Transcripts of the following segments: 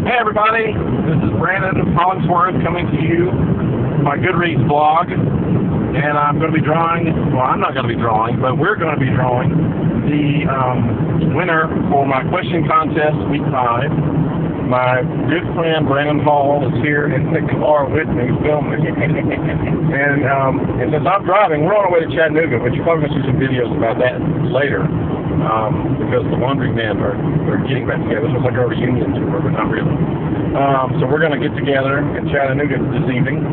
Hey everybody, this is Brandon Hollingsworth coming to you from my Goodreads blog, and I'm going to be drawing, well I'm not going to be drawing, but we're going to be drawing the winner for my question contest week 5. My good friend Brandon Hall is here in the car with me filming. and since I'm driving, we're on our way to Chattanooga, but you're probably going to see some videos about that later. Because the laundry men are getting back together. This looks like a reunion tour, but not really. So we're going to get together in Chattanooga this evening.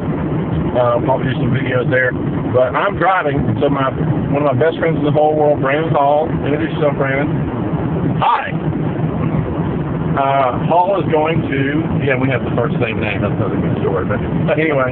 Probably do some videos there. But I'm driving, so one of my best friends in the whole world, Brandon Hall. Introduce yourself, Brandon. Hi. Hall is going to, yeah, we have the first same name. That's another good story. But anyway,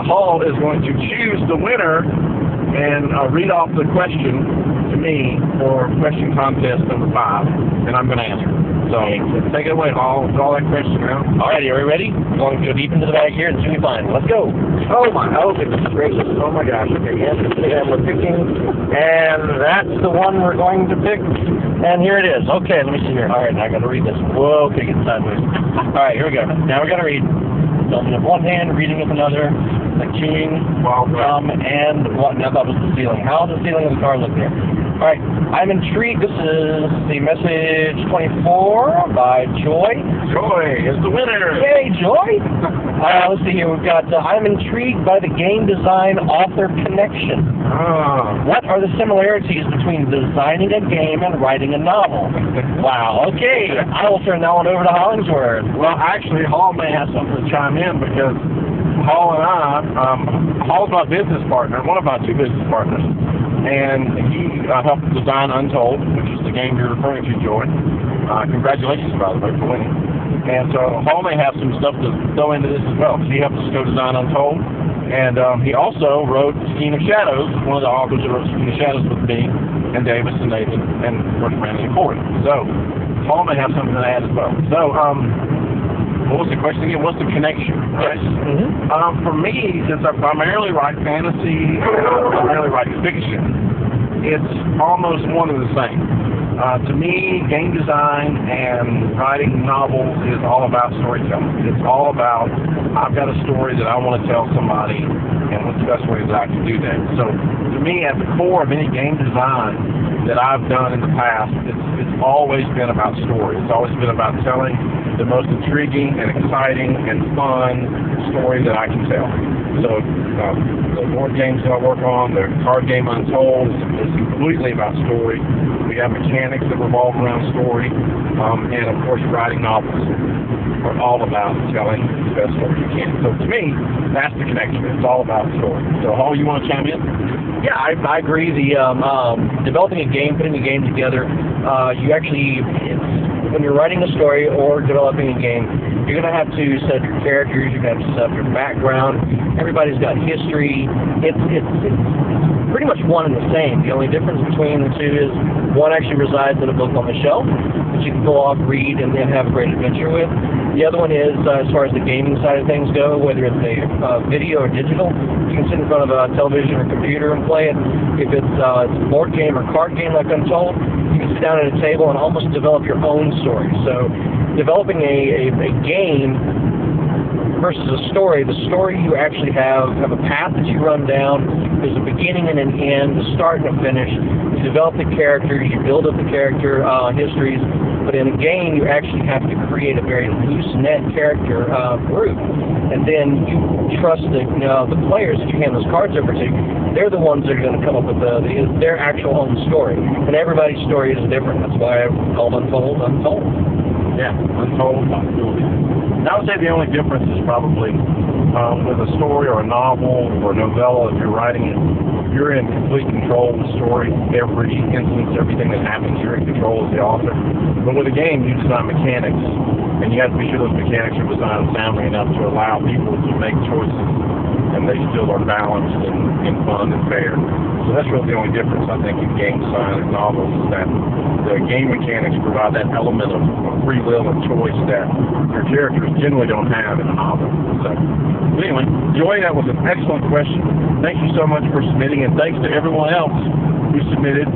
Hall is going to choose the winner and read off the question to me for question contest number 5, and I'm going to answer. So take it away, Hall. Draw that question out. Alrighty, are we ready? I'm going to go deep into the bag here and see if we find it. Let's go. Oh goodness gracious. Oh my gosh. Okay, yes, we're picking, and that's the one we're going to pick. And here it is. Okay, let me see here. Alright, now I got to read this. Whoa, okay, get sideways. Alright, here we go. Now we got to read. Filming with one hand, reading with another, like chewing, and what? Now that was the ceiling. How's the ceiling of the car look there? Alright, I'm intrigued. This is the message 24 by Joy. Joy is the winner. Yay, Joy! Let's see here. We've got, I'm intrigued by the game design author connection. What are the similarities between designing a game and writing a novel? Wow, okay. I will turn that one over to Hollingsworth. Well, actually, Hall may have something to chime in because Hall and I, Hall's my business partner, one of my 2 business partners, and he helped design Untold, which is the game you're referring to, Joy. Congratulations, by the way, for winning. And so Hall may have some stuff to throw into this as well. He helped us co-design Untold, and he also wrote Scheme of Shadows, one of the authors that wrote Scheme of Shadows with me, and Davis and Nathan, and of course Brandon and Corey. So Hall may have something to add as well. So, what was the question again? What's the connection? Yes. For me, since I primarily write fantasy and I primarily write fiction, it's almost one and the same. To me, game design and writing novels is all about storytelling. It's all about, I've got a story that I want to tell somebody, and what's the best way that I can do that. So, to me, at the core of any game design that I've done in the past, it's always been about story. It's always been about telling the most intriguing and exciting and fun story that I can tell. So, the board games that I work on, the card game Untold, is completely about story. We have mechanics that revolve around story, and of course writing novels are all about telling the best story you can. So to me, that's the connection. It's all about story. So Hall, you want to chime in? Yeah, I agree. The developing a game, putting a game together, you actually, when you're writing a story or developing a game, you're going to have to set up your characters, you're going to have to set up your background. Everybody's got history. It's pretty much one and the same. The only difference between the two is one actually resides in a book on the shelf that you can go off, read, and then have a great adventure with. The other one is, as far as the gaming side of things go, whether it's a video or digital, you can sit in front of a television or computer and play it. If it's a board game or card game like Untold, you can sit down at a table and almost develop your own story. So developing a game versus a story, the story you actually have a path that you run down. There's a beginning and an end, a start and a finish. You develop the characters, you build up the character histories, but in a game you actually have to create a very loose net character group, and then you trust the players that you hand those cards over to. They're the ones that are going to come up with their actual own story, and everybody's story is different. That's why I call Untold Untold. Yeah, Untold possibilities. I would say the only difference is probably with a story or a novel or a novella, if you're writing it, you're in complete control of the story. Every instance, everything that happens, you're in control as the author. But with a game, you design mechanics, and you have to be sure those mechanics are designed soundly enough to allow people to make choices, and they still are balanced and fun and fair. So that's really the only difference, I think, in game design and novels, is that the game mechanics provide that element of free will and choice that your characters generally don't have in a novel. So, but anyway, Joy, that was an excellent question. Thank you so much for submitting, and thanks to everyone else who submitted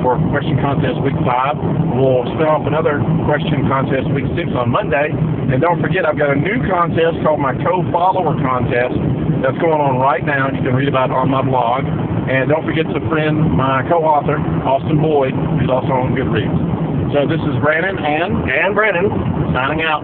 for question contest week 5. We'll spin off another question contest week 6 on Monday. And don't forget, I've got a new contest called my co-follower contest that's going on right now, and you can read about it on my blog. And don't forget to friend my co-author, Austin Boyd, who's also on Goodreads. So this is Brandon and Brandon signing out.